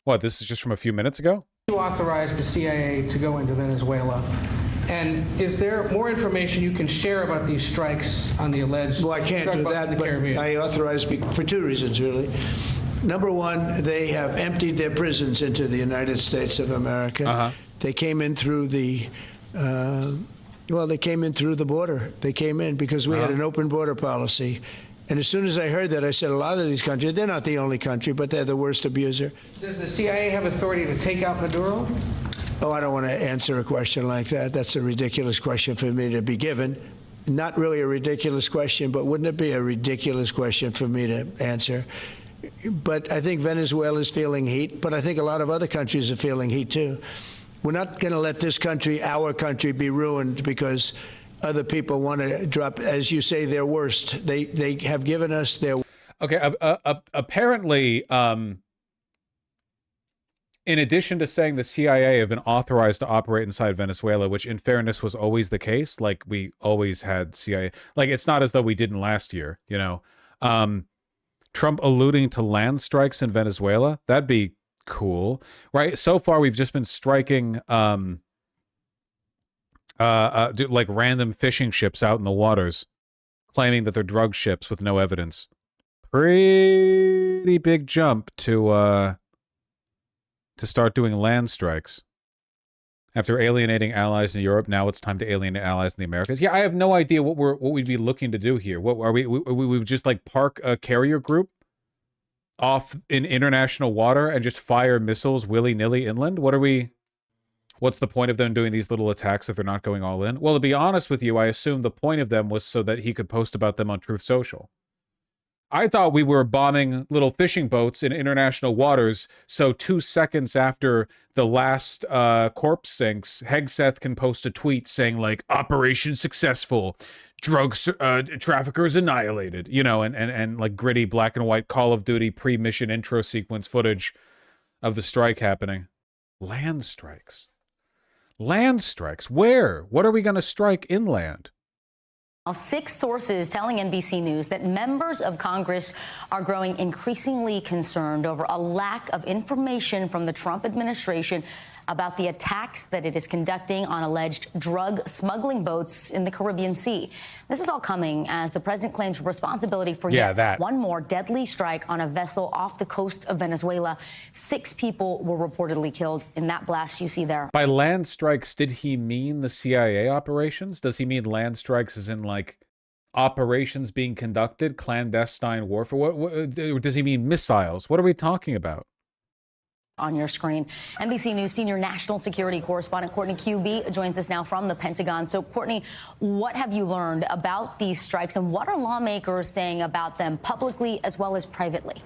What, this is just from a few minutes ago? You authorized the CIA to go into Venezuela. And is there more information you can share about these strikes on the alleged Well, I can't do that, but I authorized for two reasons, really. Number one, they have emptied their prisons into the United States of America. They came in through the, they came in through the border. They came in because we had an open border policy. And as soon as I heard that, I said, a lot of these countries, they're not the only country, but they're the worst abuser. Does the CIA have authority to take out Maduro? Oh, I don't want to answer a question like that. That's a ridiculous question for me to be given. Not really a ridiculous question, but wouldn't it be a ridiculous question for me to answer? But I think Venezuela is feeling heat, but I think a lot of other countries are feeling heat too. We're not going to let this country, our country, be ruined because other people want to drop, as you say, their worst. They have given us their... Okay, apparently, in addition to saying the CIA have been authorized to operate inside Venezuela, which in fairness was always the case, like we always had CIA, like it's not as though we didn't last year, you know. Trump alluding to land strikes in Venezuela, that'd be cool, right? So far, we've just been striking like random fishing ships out in the waters, claiming that they're drug ships with no evidence. Pretty big jump to start doing land strikes. After alienating allies in Europe, now it's time to alienate allies in the Americas. Yeah, I have no idea what we'd be looking to do here. What are we would just like park a carrier group off in international water and just fire missiles willy-nilly inland? What's the point of them doing these little attacks if they're not going all in? Well, to be honest with you, I assume the point of them was so that he could post about them on Truth Social. I thought we were bombing little fishing boats in international waters, so 2 seconds after the last corpse sinks, Hegseth can post a tweet saying, like, Operation Successful, traffickers annihilated, you know, and like gritty black and white Call of Duty pre-mission intro sequence footage of the strike happening. Land strikes. Land strikes. Where? What are we going to strike inland? 6 sources telling NBC News that members of Congress are growing increasingly concerned over a lack of information from the Trump administration about the attacks that it is conducting on alleged drug smuggling boats in the Caribbean Sea. This is all coming as the president claims responsibility for one more deadly strike on a vessel off the coast of Venezuela. 6 people were reportedly killed in that blast you see there. By land strikes, did he mean the CIA operations? Does he mean land strikes as in like operations being conducted, clandestine warfare? What does he mean missiles? What are we talking about? On your screen. NBC News senior national security correspondent Courtney QB joins us now from the Pentagon. So, Courtney, what have you learned about these strikes and what are lawmakers saying about them publicly as well as privately?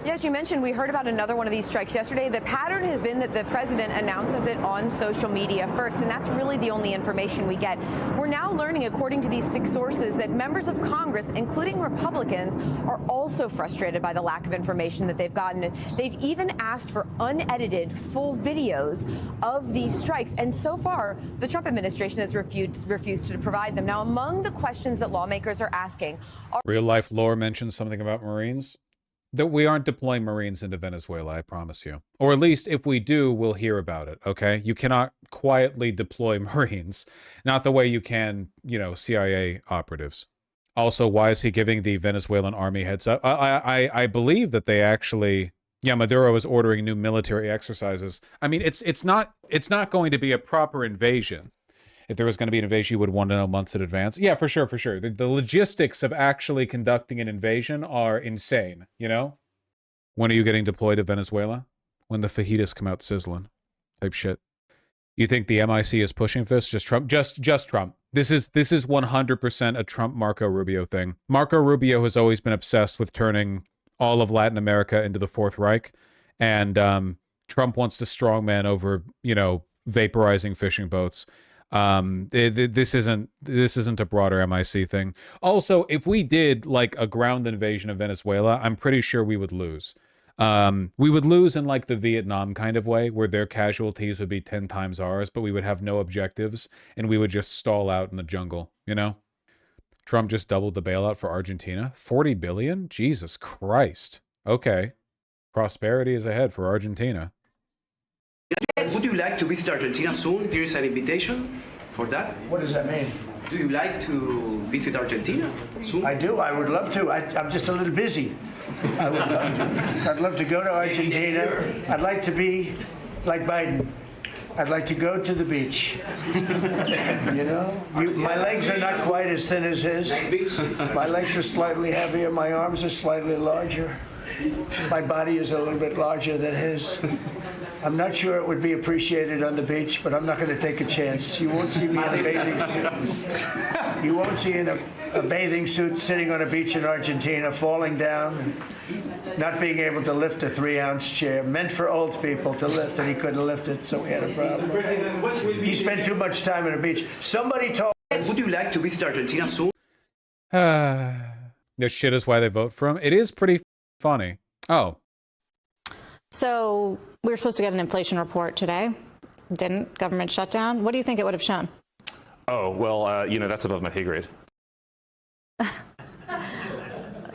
Yes, you mentioned we heard about another one of these strikes yesterday. The pattern has been that the president announces it on social media first, and that's really the only information we get. We're now learning, according to these 6 sources, that members of Congress, including Republicans, are also frustrated by the lack of information that they've gotten. They've even asked for unedited full videos of these strikes, and so far, the Trump administration has refused to provide them. Now, among the questions that lawmakers are asking are... Real-life lore mentions something about Marines. That we aren't deploying Marines into Venezuela, I promise you. Or at least if we do, we'll hear about it, okay? You cannot quietly deploy Marines. Not the way you can, you know, CIA operatives. Also, why is he giving the Venezuelan army heads up? I believe that they actually... Yeah, Maduro is ordering new military exercises. I mean, it's not going to be a proper invasion. If there was going to be an invasion, you would want to know months in advance. Yeah, for sure, for sure. The logistics of actually conducting an invasion are insane, you know? When are you getting deployed to Venezuela? When the fajitas come out sizzling. Type shit. You think the MIC is pushing for this? Just Trump? Just Trump. This is 100% a Trump-Marco Rubio thing. Marco Rubio has always been obsessed with turning all of Latin America into the Fourth Reich. And Trump wants to strongman over, you know, vaporizing fishing boats. This isn't a broader MIC thing. Also, if we did like a ground invasion of Venezuela, I'm pretty sure we would lose. We would lose in like the Vietnam kind of way, where their casualties would be 10 times ours, but we would have no objectives and we would just stall out in the jungle, you know? Trump just doubled the bailout for Argentina. 40 billion? Jesus Christ. Okay. Prosperity is ahead for Argentina. Would you like to visit Argentina soon? There is an invitation for that. What does that mean? Do you like to visit Argentina soon? I do. I would love to. I'm just a little busy. I would love to. I'd love to go to Argentina. I'd like to be like Biden. I'd like to go to the beach. You know, my legs are not quite as thin as his. My legs are slightly heavier. My arms are slightly larger. My body is a little bit larger than his. I'm not sure it would be appreciated on the beach, but I'm not going to take a chance. You won't see me in a bathing suit. You won't see in a bathing suit sitting on a beach in Argentina, falling down, not being able to lift a 3-ounce chair, meant for old people to lift, and he couldn't lift it, so we had a problem. He spent too much time on a beach. Somebody told. Would you like to visit Argentina soon? This shit is why they vote for him. It is pretty funny. Oh. So we were supposed to get an inflation report today. Didn't. Government shutdown. What do you think it would have shown? Oh, well, you know, that's above my pay grade.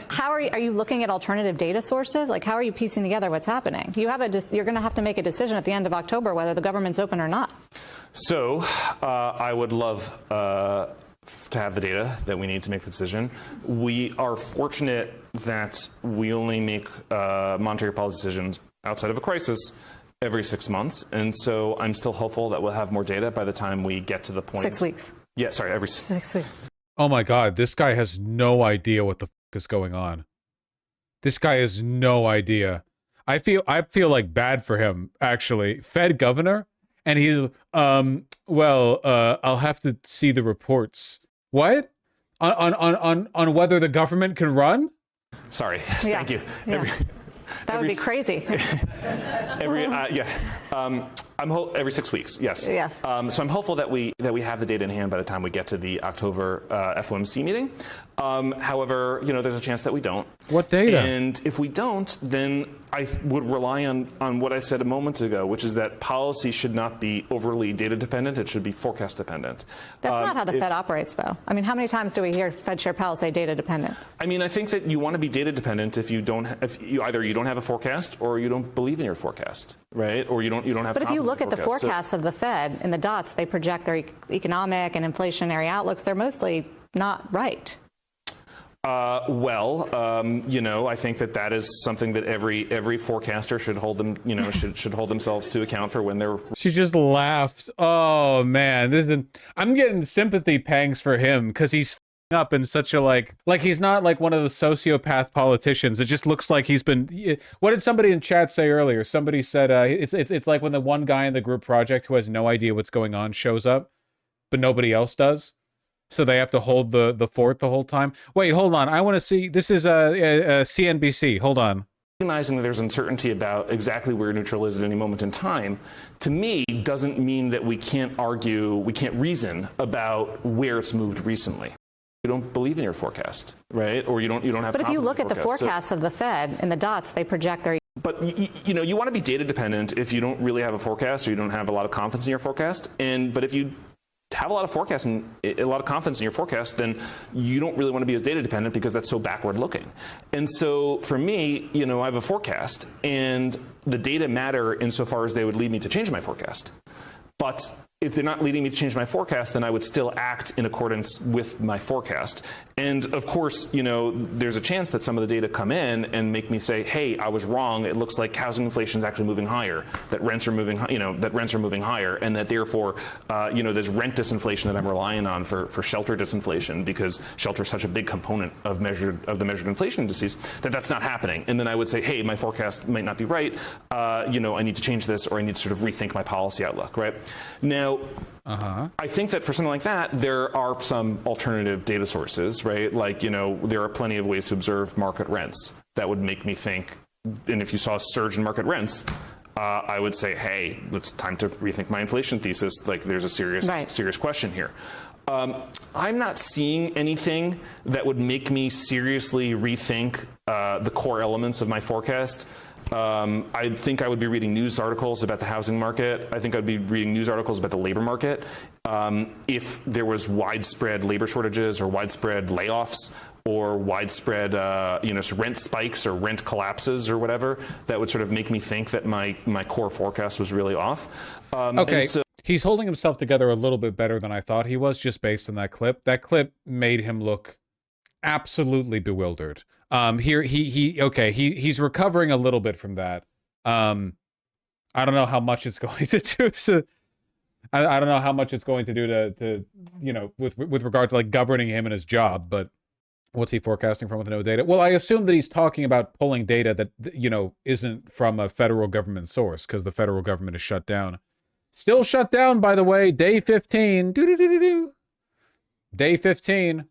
How are you looking at alternative data sources? Like, how are you piecing together what's happening? You're going to have to make a decision at the end of October whether the government's open or not. So I would love to have the data that we need to make the decision. We are fortunate that we only make monetary policy decisions outside of a crisis every 6 months. And so I'm still hopeful that we'll have more data by the time we get to the point. 6 weeks. Yeah, sorry, every 6 weeks. Oh my God, this guy has no idea what the fuck is going on. This guy has no idea. I feel like bad for him, actually. Fed governor, and he's I'll have to see the reports. What? On whether the government can run? Sorry, Yeah. thank you. Yeah. That would be crazy. Every 6 weeks, yes. Yes. So I'm hopeful that we have the data in hand by the time we get to the October FOMC meeting. However, you know, there's a chance that we don't. What data? And if we don't, then I would rely on what I said a moment ago, which is that policy should not be overly data dependent. It should be forecast dependent. That's not how the Fed operates, though. I mean, how many times do we hear Fed Chair Powell say data dependent? I mean, I think that you want to be data dependent if you either you don't have a forecast or you don't believe in your forecast, right? Or you don't have. But if you look at the forecast. forecasts of the Fed in the dots, they project their economic and inflationary outlooks. They're mostly not right. You know, I think that is something that every forecaster should hold them, you know, should hold themselves to account for when they're. She just laughed. Oh man, I'm getting sympathy pangs for him because he's up in such a like he's not like one of the sociopath politicians. It just looks like he's been. What did somebody in chat say earlier? Somebody said it's like when the one guy in the group project who has no idea what's going on shows up, but nobody else does. So they have to hold the fort the whole time. Wait, hold on. I want to see. This is CNBC. Hold on. Recognizing that there's uncertainty about exactly where neutral is at any moment in time, to me, doesn't mean that we can't reason about where it's moved recently. You don't believe in your forecast, right? Or you don't have. But if you look at the forecast. forecasts of the Fed in the dots, they project their. But you know, you want to be data dependent if you don't really have a forecast or you don't have a lot of confidence in your forecast. But if you have a lot of forecast and a lot of confidence in your forecast, then you don't really want to be as data dependent because that's so backward looking. And so for me, you know, I have a forecast and the data matter insofar as they would lead me to change my forecast. But if they're not leading me to change my forecast, then I would still act in accordance with my forecast. And of course, you know, there's a chance that some of the data come in and make me say, hey, I was wrong. It looks like housing inflation is actually moving higher, that rents are moving, higher, and that therefore, you know, there's rent disinflation that I'm relying on for shelter disinflation because shelter is such a big component of the measured inflation indices that's not happening. And then I would say, hey, my forecast might not be right. You know, I need to change this or I need to sort of rethink my policy outlook, right? Now, I think that for something like that, there are some alternative data sources, right? Like, you know, there are plenty of ways to observe market rents that would make me think, and if you saw a surge in market rents, I would say, hey, it's time to rethink my inflation thesis. Like, there's a serious question here. I'm not seeing anything that would make me seriously rethink the core elements of my forecast. I think I would be reading news articles about the housing market. I think I'd be reading news articles about the labor market. If there was widespread labor shortages or widespread layoffs or widespread rent spikes or rent collapses or whatever, that would sort of make me think that my core forecast was really off. Okay. He's holding himself together a little bit better than I thought he was, just based on that clip. That clip made him look absolutely bewildered. He's recovering a little bit from that. I don't know how much it's going to do to. I don't know how much it's going to do to with regard to like governing him and his job. But what's he forecasting from with no data? Well, I assume that he's talking about pulling data that isn't from a federal government source, because the federal government is shut down. Still shut down, by the way. Day 15. Day 15.